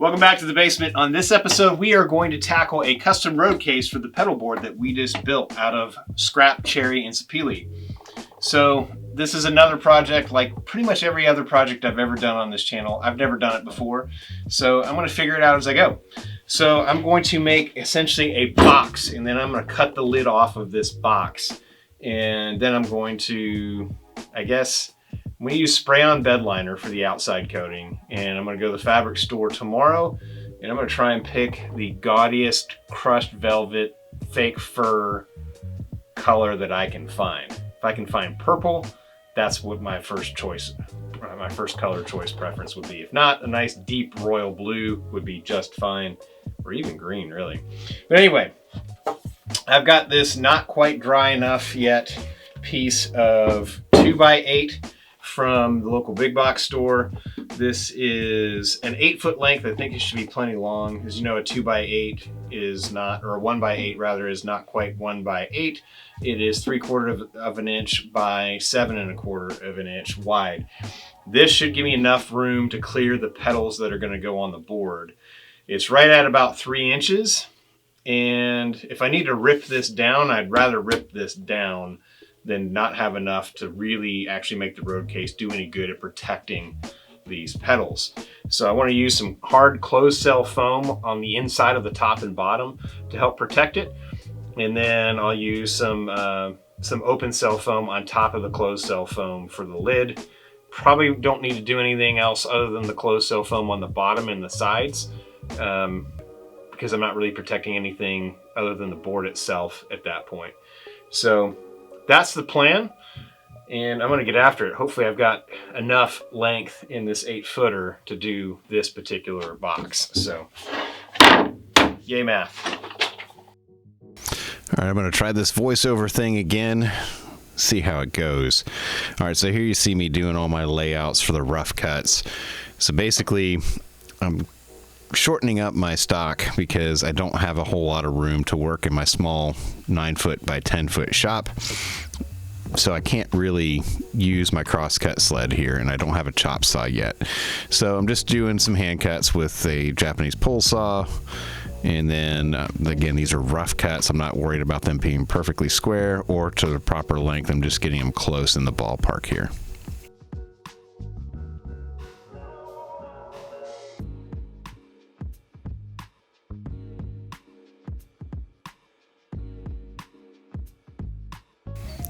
Welcome back to the basement. On this episode, we are going to tackle a custom road case for the pedal board that we just built out of scrap cherry and sapele. So this is another project like pretty much every other project I've ever done on this channel. I've never done it before, so I'm going to figure it out as I go. So I'm going to make essentially a box, and then I'm going to cut the lid off of this box. And then I'm going to, we use spray-on bed liner for the outside coating, and I'm going to go to the fabric store tomorrow, and I'm going to try and pick the gaudiest crushed velvet fake fur color that I can find. If I can find purple, that's what my first choice, my first color choice preference would be. If not, a nice deep royal blue would be just fine, or even green really. But anyway, I've got this not quite dry enough yet piece of 2x8 from the local big box store. This is an 8-foot length. I think it should be plenty long. As you know, a 2x8 is not, or a 1x8 rather, is not quite 1x8. It is 3/4 of an inch by 7¼ of an inch wide. This should give me enough room to clear the pedals that are going to go on the board. It's right at about 3 inches. And if I need to rip this down, I'd rather rip this down than not have enough to really actually make the road case do any good at protecting these pedals. So I want to use some hard closed cell foam on the inside of the top and bottom to help protect it. And then I'll use some open cell foam on top of the closed cell foam for the lid. Probably don't need to do anything else other than the closed cell foam on the bottom and the sides, because I'm not really protecting anything other than the board itself at that point. So that's the plan, and I'm going to get after it. Hopefully I've got enough length in this 8-footer to do this particular box. So, yay math. All right, I'm going to try this voiceover thing again, see how it goes. All right, so here you see me doing all my layouts for the rough cuts. So basically, I'm shortening up my stock because I don't have a whole lot of room to work in my small 9-foot by 10-foot shop. So I can't really use my crosscut sled here, and I don't have a chop saw yet. So I'm just doing some hand cuts with a Japanese pull saw. And then again, these are rough cuts. I'm not worried about them being perfectly square or to the proper length. I'm just getting them close in the ballpark here.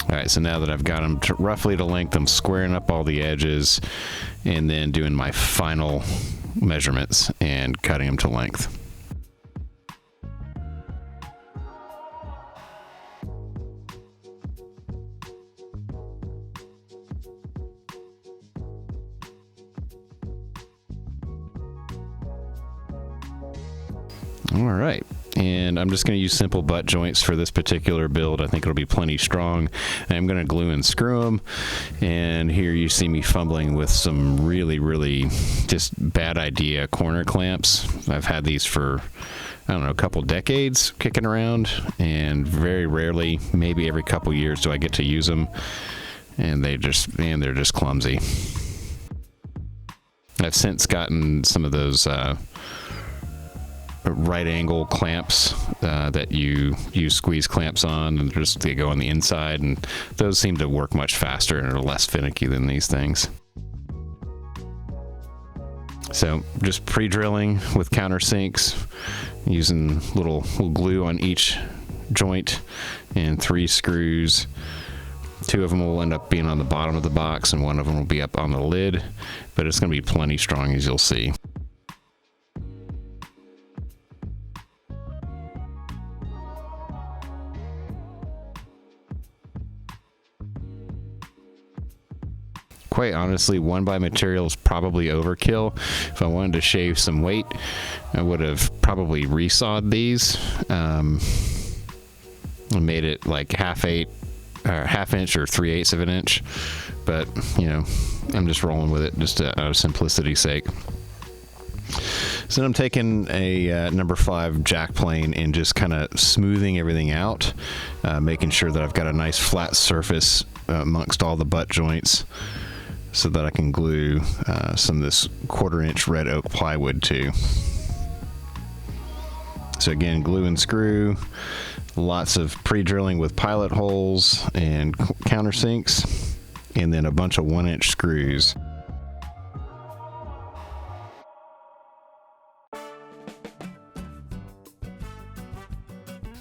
All right, so now that I've got them roughly to length, I'm squaring up all the edges and then doing my final measurements and cutting them to length. All right, and I'm just going to use simple butt joints for this particular build. I think it'll be plenty strong. I'm going to glue and screw them, and here you see me fumbling with some really just bad idea corner clamps. I've had these for, I don't know, a couple decades kicking around, and very rarely, maybe every couple years, do I get to use them, and they're just clumsy. I've since gotten some of those right angle clamps that you use squeeze clamps on, and they go on the inside, and those seem to work much faster and are less finicky than these things. So just pre-drilling with countersinks, using little glue on each joint and 3 screws. 2 of them will end up being on the bottom of the box, and 1 of them will be up on the lid, but it's going to be plenty strong, as you'll see. Quite honestly, 1x material is probably overkill. If I wanted to shave some weight, I would have probably resawed these, and made it like half inch or 3/8 of an inch. But you know, I'm just rolling with it just out of simplicity's sake. So I'm taking a number 5 jack plane and just kind of smoothing everything out, making sure that I've got a nice flat surface amongst all the butt joints, so that I can glue some of this 1/4 inch red oak plywood to. So again, glue and screw, lots of pre-drilling with pilot holes and countersinks, and then a bunch of 1-inch screws.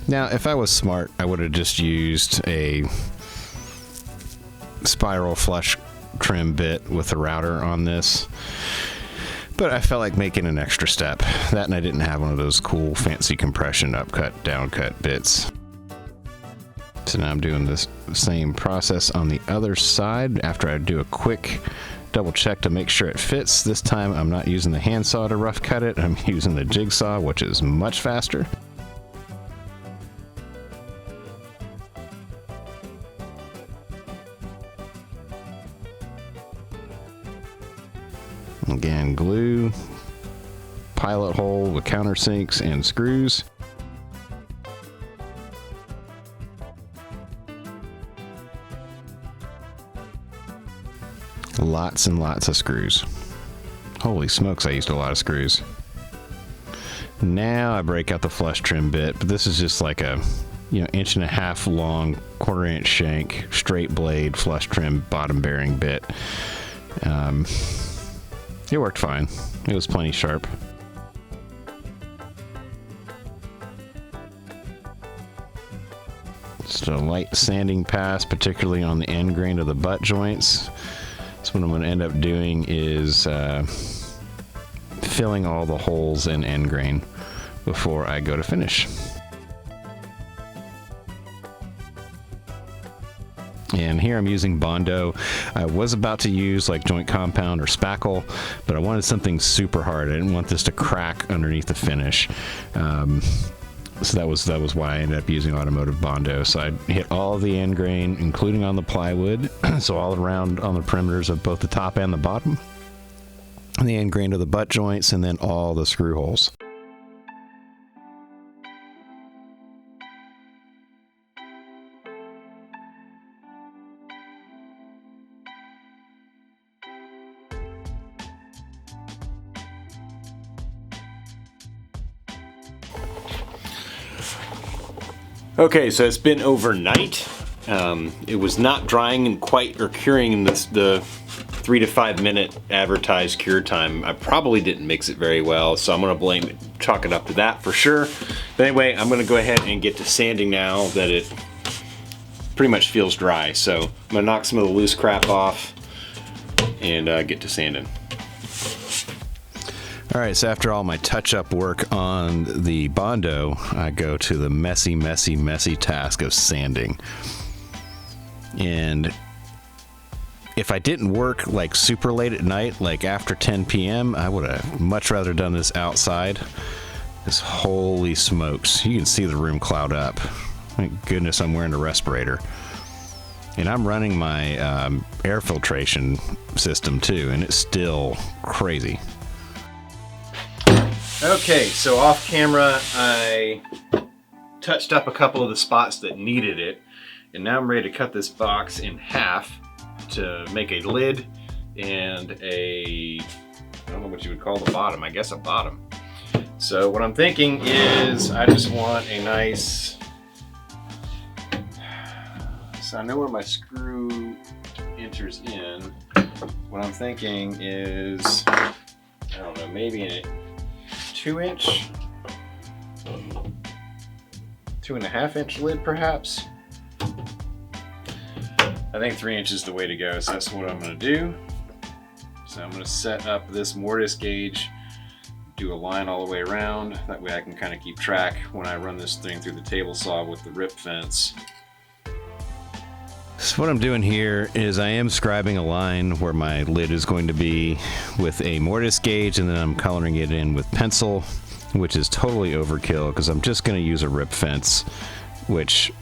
Now, if I was smart, I would have just used a spiral flush trim bit with a router on this. But I felt like making an extra step. That, and I didn't have one of those cool fancy compression upcut, downcut bits. So now I'm doing this same process on the other side after I do a quick double check to make sure it fits. This time I'm not using the handsaw to rough cut it. I'm using the jigsaw, which is much faster. Again, glue, pilot hole with countersinks and screws. Lots and lots of screws. Holy smokes, I used a lot of screws. Now I break out the flush trim bit, but this is just like a 1.5 inch long, 1/4 inch shank, straight blade, flush trim, bottom bearing bit. It worked fine. It was plenty sharp. Just a light sanding pass, particularly on the end grain of the butt joints. So what I'm going to end up doing is filling all the holes in end grain before I go to finish. And here I'm using Bondo. I was about to use like joint compound or spackle, but I wanted something super hard. I didn't want this to crack underneath the finish. So that was why I ended up using automotive Bondo. So I hit all of the end grain, including on the plywood, so all around on the perimeters of both the top and the bottom, and the end grain of the butt joints, and then all the screw holes. Okay, so it's been overnight. It was not drying and quite or curing in the 3 to 5 minute advertised cure time. I probably didn't mix it very well, so I'm gonna chalk it up to that for sure. But anyway, I'm gonna go ahead and get to sanding now that it pretty much feels dry. So I'm gonna knock some of the loose crap off and get to sanding. All right, so after all my touch-up work on the Bondo, I go to the messy task of sanding. And if I didn't work like super late at night, like after 10 p.m., I would have much rather done this outside. Because holy smokes, you can see the room cloud up. Thank goodness I'm wearing a respirator. And I'm running my air filtration system too, and it's still crazy. Okay, so off camera, I touched up a couple of the spots that needed it, and now I'm ready to cut this box in half to make a lid and I don't know what you would call the bottom, I guess a bottom. So what I'm thinking is I just want a nice, so I know where my screw enters in. What I'm thinking is, I don't know, maybe a 2-inch, 2.5 inch lid perhaps. I think 3 inches is the way to go, so that's what I'm going to do. So I'm going to set up this mortise gauge, do a line all the way around. That way I can kind of keep track when I run this thing through the table saw with the rip fence. So what I'm doing here is I am scribing a line where my lid is going to be with a mortise gauge, and then I'm coloring it in with pencil, which is totally overkill because I'm just going to use a rip fence, which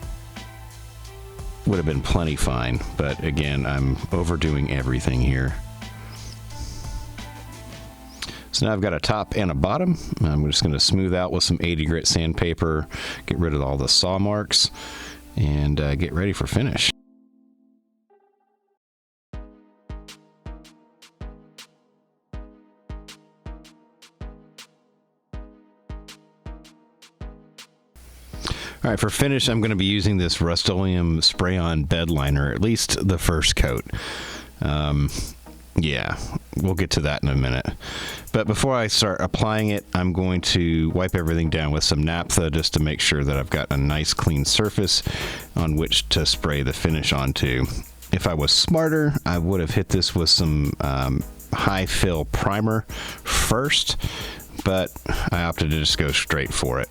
would have been plenty fine, but again, I'm overdoing everything here. So now I've got a top and a bottom. I'm just going to smooth out with some 80 grit sandpaper, get rid of all the saw marks, and get ready for finish. All right, for finish, I'm going to be using this Rust-Oleum spray-on bed liner, at least the first coat. Yeah, we'll get to that in a minute. But before I start applying it, I'm going to wipe everything down with some naphtha just to make sure that I've got a nice clean surface on which to spray the finish onto. If I was smarter, I would have hit this with some high fill primer first, but I opted to just go straight for it.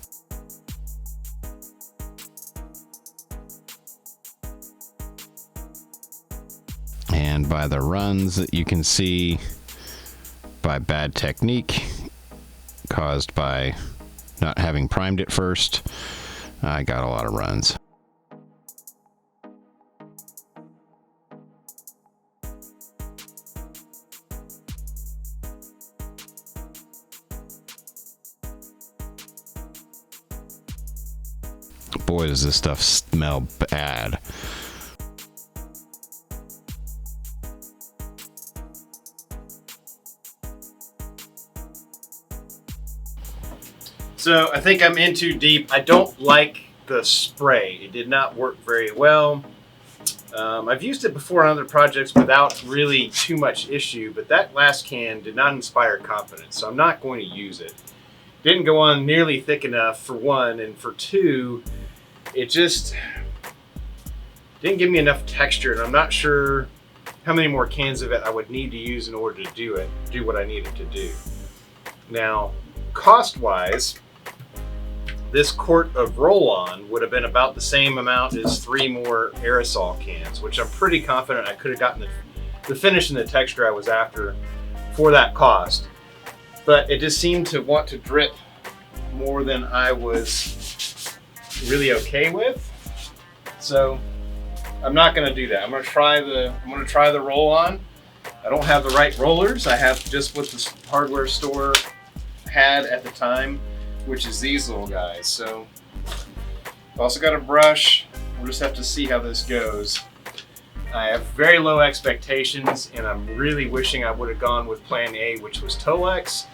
And by the runs that you can see, by bad technique caused by not having primed it first, I got a lot of runs. Boy, does this stuff smell bad. So I think I'm in too deep. I don't like the spray. It did not work very well. I've used it before on other projects without really too much issue, but that last can did not inspire confidence, so I'm not going to use it. Didn't go on nearly thick enough, for one, and for two, it just didn't give me enough texture, and I'm not sure how many more cans of it I would need to use in order to do what I needed to do. Now, cost-wise, this quart of roll-on would have been about the same amount as 3 more aerosol cans, which I'm pretty confident I could have gotten the finish and the texture I was after for that cost. But it just seemed to want to drip more than I was really okay with. So I'm not going to do that. I'm going to try the roll-on. I don't have the right rollers. I have just what the hardware store had at the time, which is these little guys. So I've also got a brush. We'll just have to see how this goes. I have very low expectations, and I'm really wishing I would have gone with plan A, which was Tolex.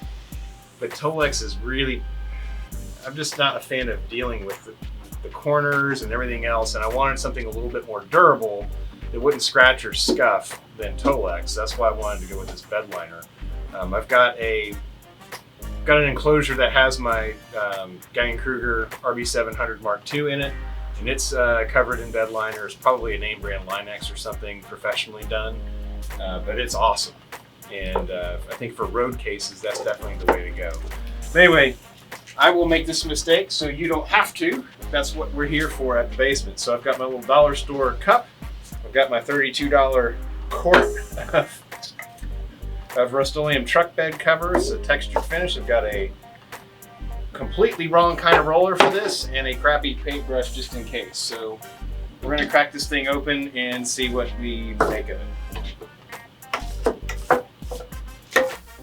But Tolex is really, I'm just not a fan of dealing with the corners and everything else, and I wanted something a little bit more durable that wouldn't scratch or scuff than Tolex. That's why I wanted to go with this bed liner. I've got an enclosure that has my Geigen-Kruger RB700 Mark II in it, and it's covered in bed liner. It's probably a name brand Linex or something professionally done, but it's awesome. And I think for road cases, that's definitely the way to go. But anyway, I will make this mistake so you don't have to. That's what we're here for at the basement. So I've got my little dollar store cup. I've got my $32 quart of Rust-Oleum truck bed covers, a textured finish. I've got a completely wrong kind of roller for this and a crappy paintbrush just in case. So we're gonna crack this thing open and see what we make of it.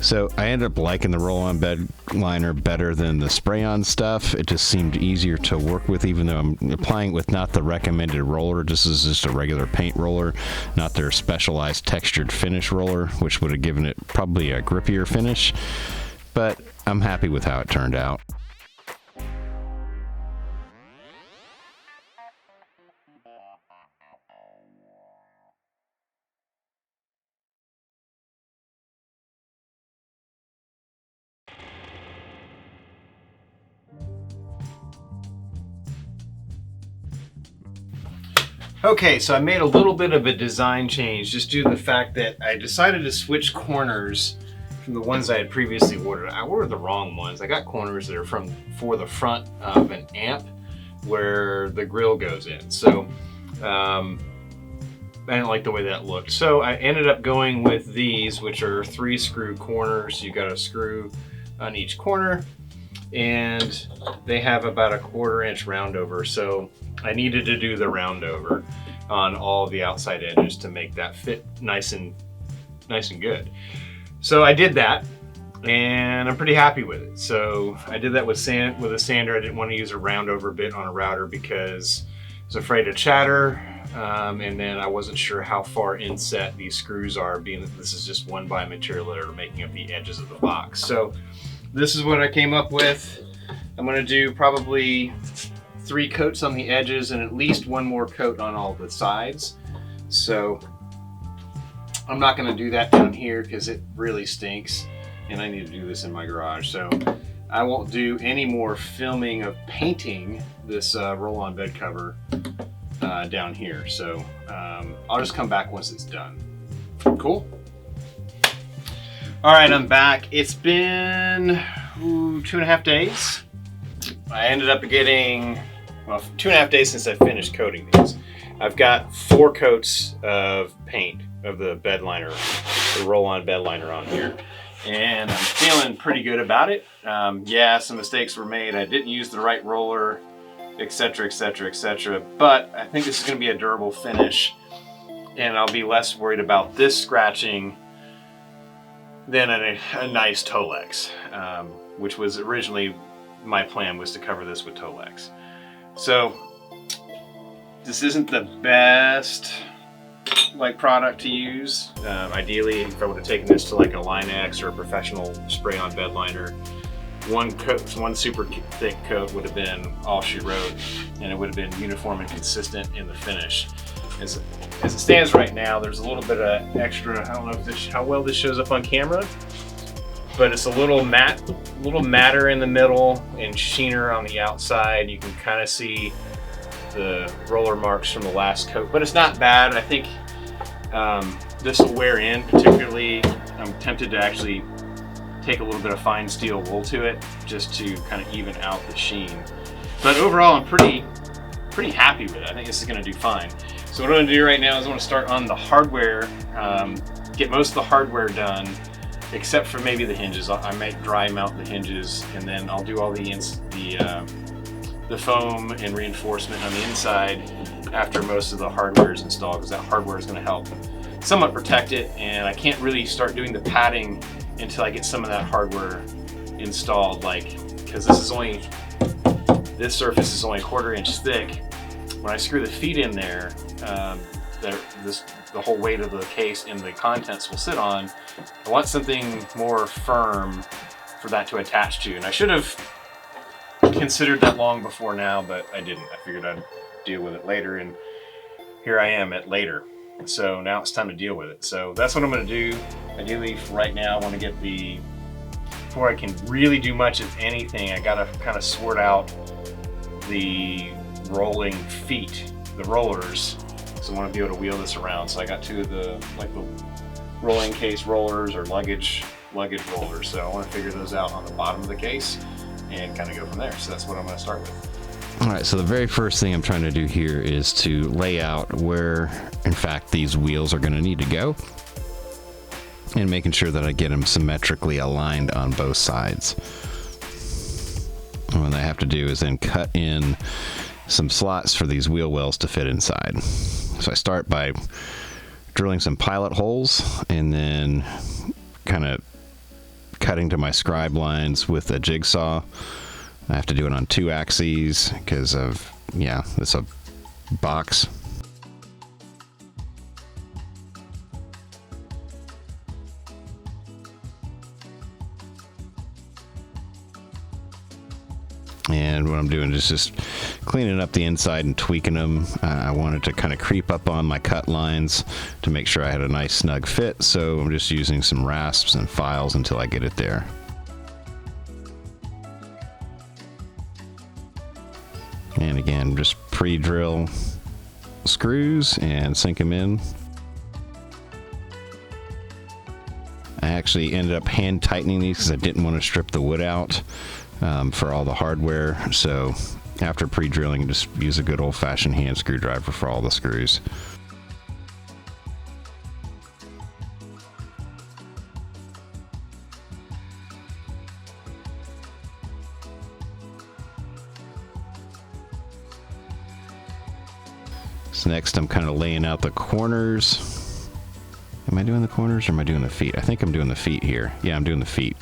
So I ended up liking the roll-on bed liner better than the spray-on stuff. It just seemed easier to work with, even though I'm applying it with not the recommended roller. This is just a regular paint roller, not their specialized textured finish roller, which would have given it probably a grippier finish. But I'm happy with how it turned out. Okay, so I made a little bit of a design change just due to the fact that I decided to switch corners from the ones I had previously ordered. I ordered the wrong ones. I got corners that are for the front of an amp where the grill goes in. So I didn't like the way that looked. So I ended up going with these, which are 3 screw corners. You got a screw on each corner, and they have about a 1/4 inch round over. So I needed to do the round over on all the outside edges to make that fit nice and good. So I did that, and I'm pretty happy with it. So I did that with a sander. I didn't want to use a round over bit on a router because I was afraid of chatter, and then I wasn't sure how far inset these screws are, being that this is just 1x material that are making up the edges of the box. So this is what I came up with. I'm going to do probably 3 coats on the edges and at least 1 more coat on all the sides. So I'm not going to do that down here because it really stinks and I need to do this in my garage. So I won't do any more filming of painting this roll-on bed cover down here. So I'll just come back once it's done. Cool. All right, I'm back. It's been 2.5 days. I ended up getting, well, 2.5 days since I finished coating these. I've got 4 coats of paint of the bed liner, the roll-on bed liner on here. And I'm feeling pretty good about it. Yeah, some mistakes were made. I didn't use the right roller, etc., etc., etc. But I think this is going to be a durable finish, and I'll be less worried about this scratching than a nice Tolex, which was originally my plan, was to cover this with Tolex. So this isn't the best product to use. Ideally, if I would have taken this to like a Line-X or a professional spray-on bed liner, one super thick coat would have been all she wrote, and it would have been uniform and consistent in the finish. As it stands right now, there's a little bit of extra. I don't know if how well this shows up on camera, but it's a little matter in the middle and sheener on the outside. You can kind of see the roller marks from the last coat, but it's not bad. I think this will wear in. Particularly, I'm tempted to actually take a little bit of fine steel wool to it just to kind of even out the sheen. But overall, I'm pretty happy with it. I think this is going to do fine. So what I'm going to do right now is I want to start on the hardware, get most of the hardware done, except for maybe the hinges. I might dry mount the hinges, and then I'll do all the foam and reinforcement on the inside after most of the hardware is installed, because that hardware is going to help somewhat protect it. And I can't really start doing the padding until I get some of that hardware installed, because this surface is only 1/4 inch thick. When I screw the feet in there, the whole weight of the case and the contents will sit on. I want something more firm for that to attach to, and I should have considered that long before now, but I didn't. I figured I'd deal with it later, and here I am at later. So now it's time to deal with it. So that's what I'm going to do. Ideally, right now, I want to get before I can really do much of anything, I got to kind of sort out the rolling feet, the rollers. So I want to be able to wheel this around. So I got 2 of the rolling case rollers or luggage rollers. So I want to figure those out on the bottom of the case and kind of go from there. So that's what I'm going to start with. All right, so the very first thing I'm trying to do here is to lay out where, in fact, these wheels are going to need to go, and making sure that I get them symmetrically aligned on both sides. And what I have to do is then cut in some slots for these wheel wells to fit inside. So I start by drilling some pilot holes and then kind of cutting to my scribe lines with a jigsaw. I have to do it on 2 axes because of, it's a box. And what I'm doing is just cleaning up the inside and tweaking them. I wanted to kind of creep up on my cut lines to make sure I had a nice snug fit. So I'm just using some rasps and files until I get it there. And again, just pre-drill screws and sink them in. I actually ended up hand tightening these because I didn't want to strip the wood out for all the hardware. So after pre-drilling, just use a good old-fashioned hand screwdriver for all the screws. So next I'm kind of laying out the corners. Am I doing the corners or am I doing the feet? I think I'm doing the feet here. Yeah, I'm doing the feet.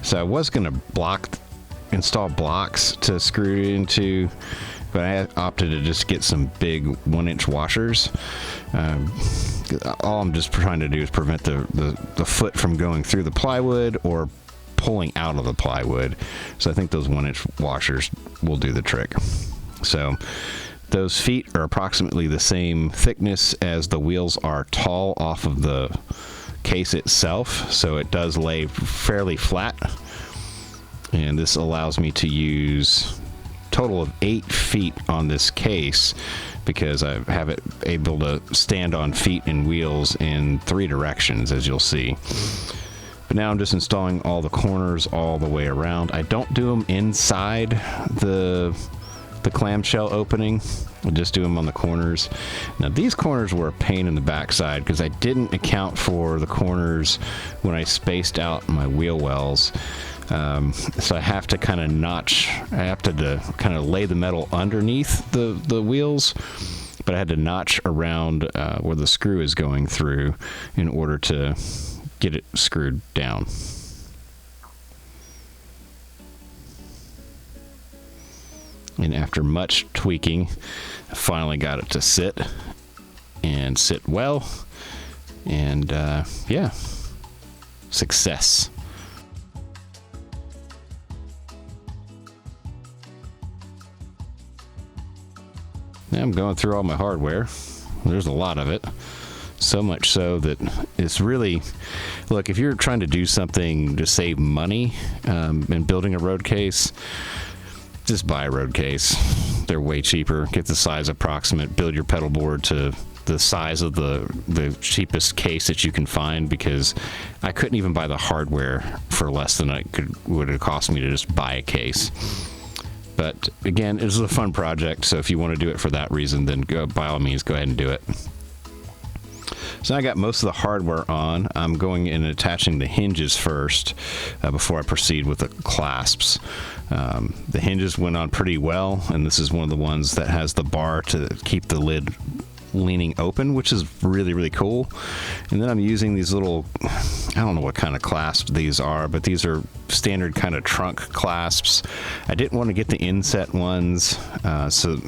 So I was going to install blocks to screw it into, but I opted to just get some big 1-inch washers. All I'm just trying to do is prevent the foot from going through the plywood or pulling out of the plywood. So I think those 1-inch washers will do the trick. So those feet are approximately the same thickness as the wheels are tall off of the case itself, so it does lay fairly flat. And this allows me to use a total of 8 feet on this case, because I have it able to stand on feet and wheels in 3 directions, as you'll see. But now I'm just installing all the corners all the way around. I don't do them inside the clamshell opening. I just do them on the corners. Now these corners were a pain in the backside because I didn't account for the corners when I spaced out my wheel wells. So I have to kind of kind of lay the metal underneath the wheels, but I had to notch around where the screw is going through in order to get it screwed down. And after much tweaking, I finally got it to sit well, and yeah, success. Now I'm going through all my hardware. There's a lot of it. So much so that it's really, look, if you're trying to do something to save money in building a road case, just buy a road case. They're way cheaper. Get the size approximate. Build your pedal board to the size of the cheapest case that you can find, because I couldn't even buy the hardware for less than would have cost me to just buy a case. But again, it was a fun project, so if you want to do it for that reason, then by all means, go ahead and do it. So I got most of the hardware on. I'm going and attaching the hinges first before I proceed with the clasps. The hinges went on pretty well, and this is one of the ones that has the bar to keep the lid leaning open, which is really, really cool. And then I'm using these little, I don't know what kind of clasps these are, but these are standard kind of trunk clasps. I didn't want to get the inset ones, so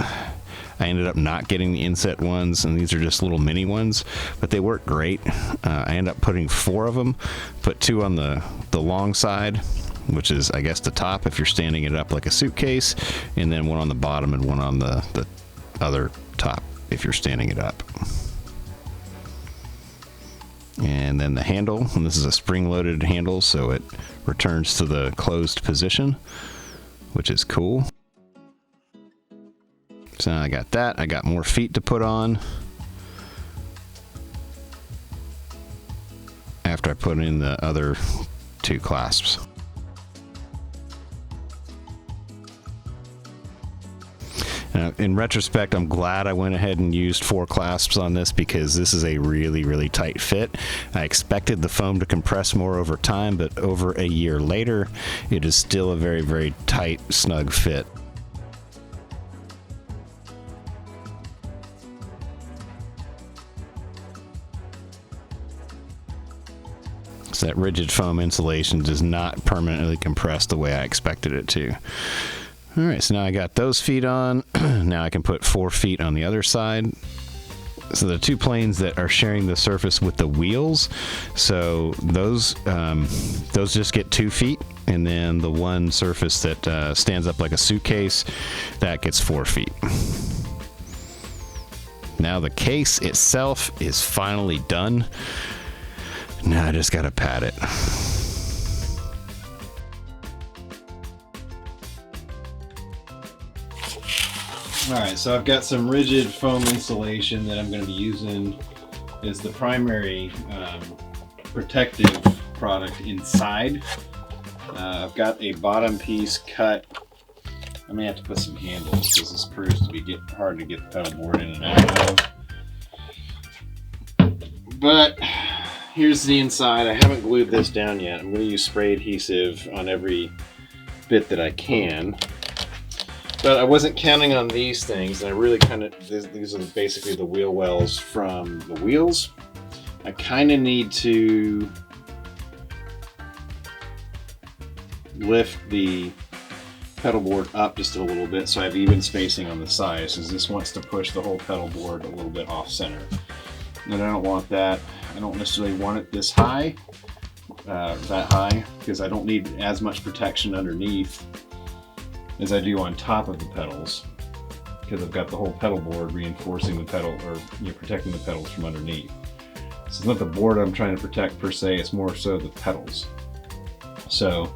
I ended up not getting the inset ones, and these are just little mini ones, but they work great. I ended up putting 4 of them, put 2 on the long side, which is, I guess, the top if you're standing it up like a suitcase, and then 1 on the bottom and 1 on the other top if you're standing it up. And then the handle, and this is a spring-loaded handle, so it returns to the closed position, which is cool. So now I got that. I got more feet to put on after I put in the other 2 clasps. In retrospect, I'm glad I went ahead and used 4 clasps on this, because this is a really, really tight fit. I expected the foam to compress more over time, but over a year later, it is still a very, very tight, snug fit. So that rigid foam insulation does not permanently compress the way I expected it to. All right, so now I got those feet on. Now I can put 4 feet on the other side. So the 2 planes that are sharing the surface with the wheels, so those just get 2 feet, and then the one surface that stands up like a suitcase, that gets 4 feet. Now the case itself is finally done. Now I just gotta pat it. Alright, so I've got some rigid foam insulation that I'm going to be using as the primary protective product inside. I've got a bottom piece cut. I'm going to have to put some handles because this proves to be hard to get the pedal board in and out of. But here's the inside. I haven't glued this down yet. I'm going to use spray adhesive on every bit that I can. But I wasn't counting on these things, and I really these are basically the wheel wells from the wheels. I kind of need to lift the pedal board up just a little bit so I have even spacing on the sides, as this wants to push the whole pedal board a little bit off center. and I don't want that. I don't necessarily want it this high, that high, because I don't need as much protection underneath as I do on top of the pedals, because I've got the whole pedal board reinforcing the pedal, or protecting the pedals from underneath. So it's not the board I'm trying to protect per se, it's more so the pedals. So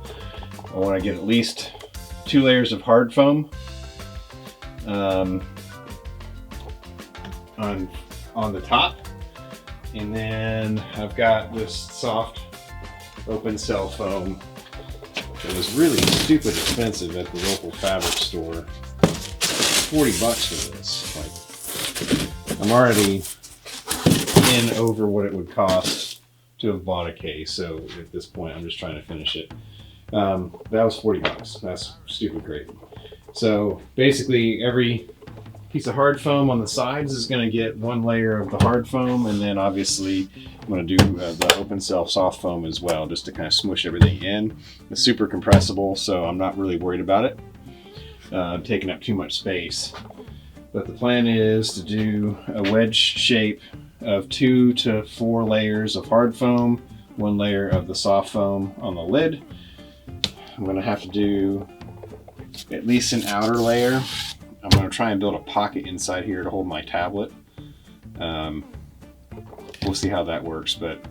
I want to get at least 2 layers of hard foam on the top, and then I've got this soft open cell foam that was really stupid expensive at the local fabric store. $40 for this. Like, I'm already in over what it would cost to have bought a case, so at this point I'm just trying to finish it. That was $40. That's stupid great. So basically every piece of hard foam on the sides is going to get 1 layer of the hard foam, and then obviously I'm going to do the open cell soft foam as well, just to kind of smush everything in. It's super compressible, so I'm not really worried about it taking up too much space. But the plan is to do a wedge shape of 2 to 4 layers of hard foam, 1 layer of the soft foam on the lid. I'm going to have to do at least an outer layer. I'm going to try and build a pocket inside here to hold my tablet. We'll see how that works, but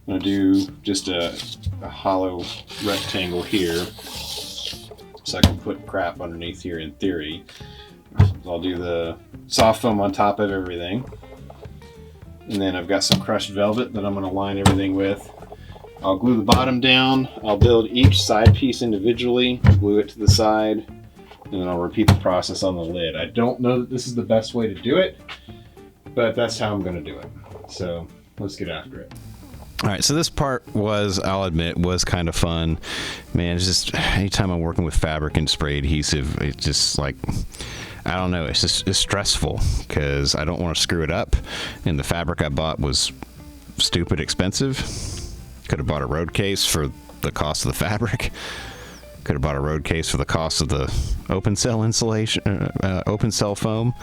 I'm going to do just a hollow rectangle here so I can put crap underneath here in theory. I'll do the soft foam on top of everything. And then I've got some crushed velvet that I'm going to line everything with. I'll glue the bottom down. I'll build each side piece individually, glue it to the side, and then I'll repeat the process on the lid. I don't know that this is the best way to do it, but that's how I'm going to do it. So let's get after it. All right, so this part was, I'll admit, was kind of fun. Man, it's just, anytime I'm working with fabric and spray adhesive, it's just like, I don't know, it's stressful because I don't want to screw it up. And the fabric I bought was stupid expensive. Could have bought a road case for the cost of the fabric. Could have bought a road case for the cost of the open cell insulation, open cell foam.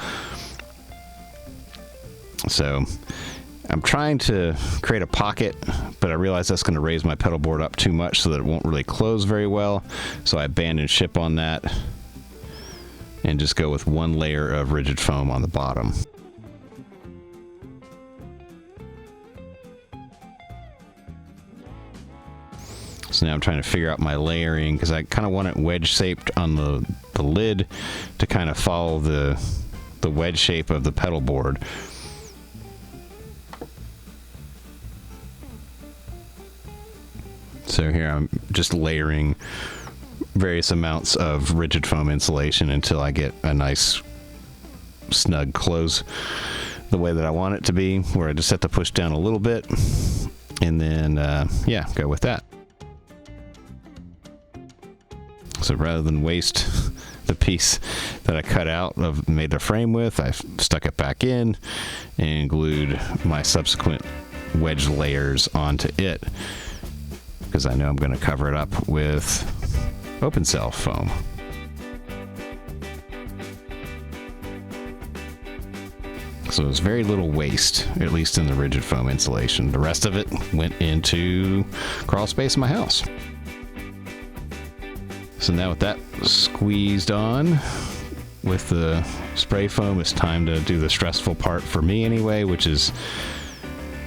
So I'm trying to create a pocket, but I realize that's going to raise my pedal board up too much so that it won't really close very well. So I abandoned ship on that and just go with 1 layer of rigid foam on the bottom. So now I'm trying to figure out my layering because I kind of want it wedge shaped on the lid to kind of follow the wedge shape of the pedal board. So here I'm just layering various amounts of rigid foam insulation until I get a nice snug close the way that I want it to be, where I just have to push down a little bit and then yeah, go with that. So rather than waste the piece that I cut out of made the frame with, I stuck it back in and glued my subsequent wedge layers onto it, because I know I'm going to cover it up with open cell foam. So there's very little waste, at least in the rigid foam insulation. The rest of it went into crawl space in my house. So now with that squeezed on with the spray foam, it's time to do the stressful part for me anyway, which is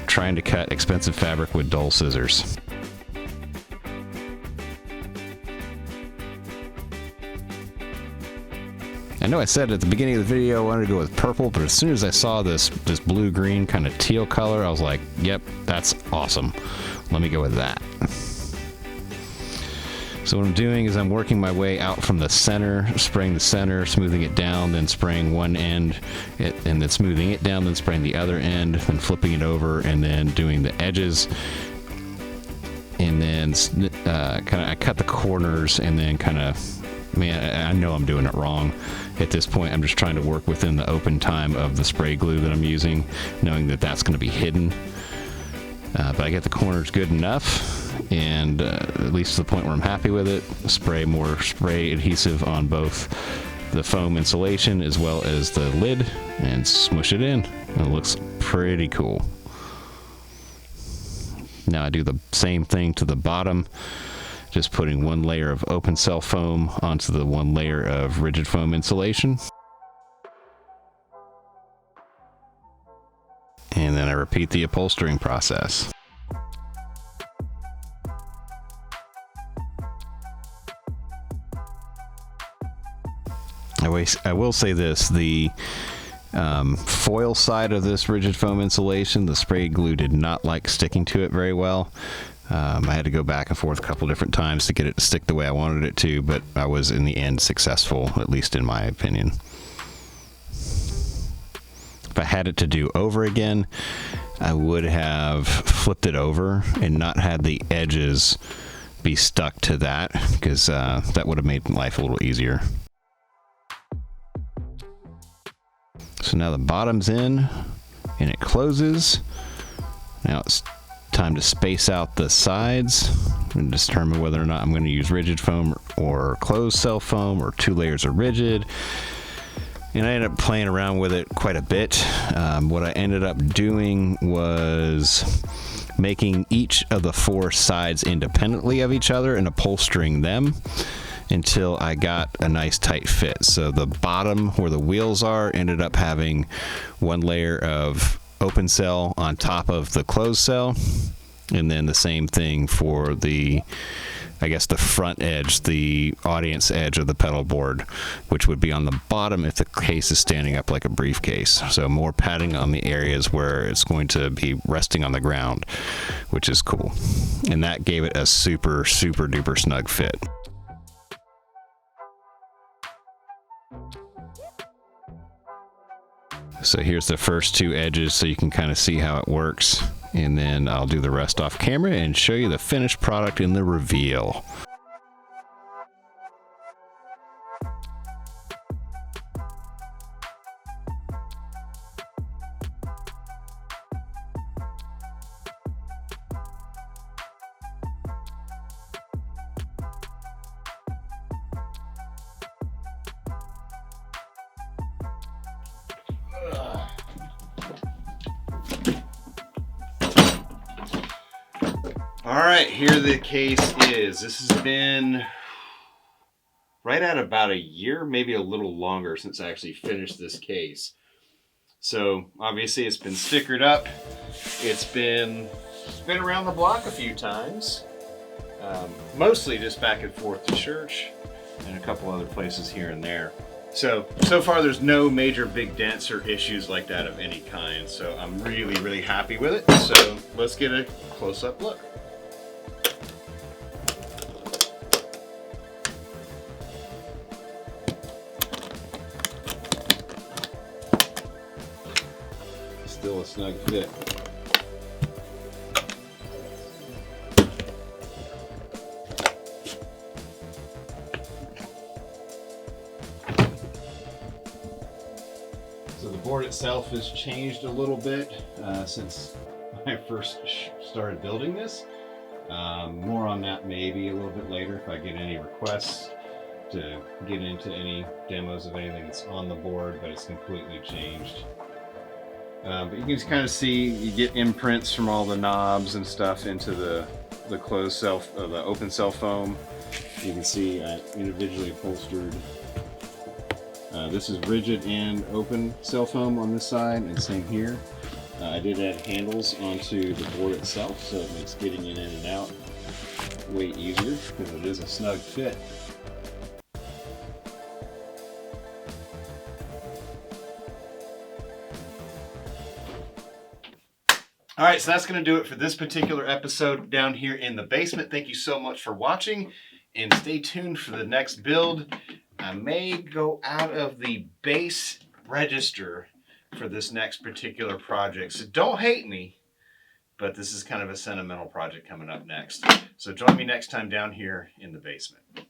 trying to cut expensive fabric with dull scissors. I know I said at the beginning of the video I wanted to go with purple, but as soon as I saw this blue-green kind of teal color, I was like, yep, that's awesome. Let me go with that. So what I'm doing is I'm working my way out from the center, spraying the center, smoothing it down, then spraying one end, and then smoothing it down, then spraying the other end, then flipping it over, and then doing the edges. And then I cut the corners, and then man, I know I'm doing it wrong. At this point, I'm just trying to work within the open time of the spray glue that I'm using, knowing that that's going to be hidden. But I get the corners good enough, and at least to the point where I'm happy with it, spray more spray adhesive on both the foam insulation as well as the lid, and smush it in. And it looks pretty cool. Now I do the same thing to the bottom, just putting one layer of open cell foam onto the one layer of rigid foam insulation. And then I repeat the upholstering process. I will say this, the foil side of this rigid foam insulation, the spray glue did not like sticking to it very well. I had to go back and forth a couple different times to get it to stick the way I wanted it to, but I was in the end successful, at least in my opinion. If I had it to do over again, I would have flipped it over and not had the edges be stuck to that, because that would have made life a little easier. So now the bottom's in and it closes. Now it's time to space out the sides and determine whether or not I'm going to use rigid foam or closed cell foam or 2 layers of rigid. And I ended up playing around with it quite a bit. What I ended up doing was making each of the 4 sides independently of each other and upholstering them until I got a nice tight fit. So the bottom where the wheels are ended up having 1 layer of open cell on top of the closed cell, and then the same thing for the, I guess, the front edge, the audience edge of the pedal board, which would be on the bottom if the case is standing up like a briefcase. So more padding on the areas where it's going to be resting on the ground, which is cool. And that gave it a super, super duper snug fit. So here's the first 2 edges so you can kind of see how it works. And then I'll do the rest off camera and show you the finished product in the reveal. All right, here the case is. This has been right at about a year, maybe a little longer since I actually finished this case. So obviously it's been stickered up. It's been around the block a few times. Mostly just back and forth to church and a couple other places here and there. So far there's no major big dents or issues like that of any kind. So I'm really, really happy with it. So let's get a close-up look. Still a snug fit. So the board itself has changed a little bit since I first started building this. More on that maybe a little bit later if I get any requests to get into any demos of anything that's on the board, but it's completely changed. But you can just kind of see, you get imprints from all the knobs and stuff into the closed cell, the open cell foam. You can see I individually upholstered. This is rigid and open cell foam on this side, and same here. I did add handles onto the board itself, so it makes getting in and out way easier because it is a snug fit. All right, so that's going to do it for this particular episode down here in the basement. Thank you so much for watching, and stay tuned for the next build. I may go out of the base register for this next particular project, so don't hate me, but this is kind of a sentimental project coming up next. So join me next time down here in the basement.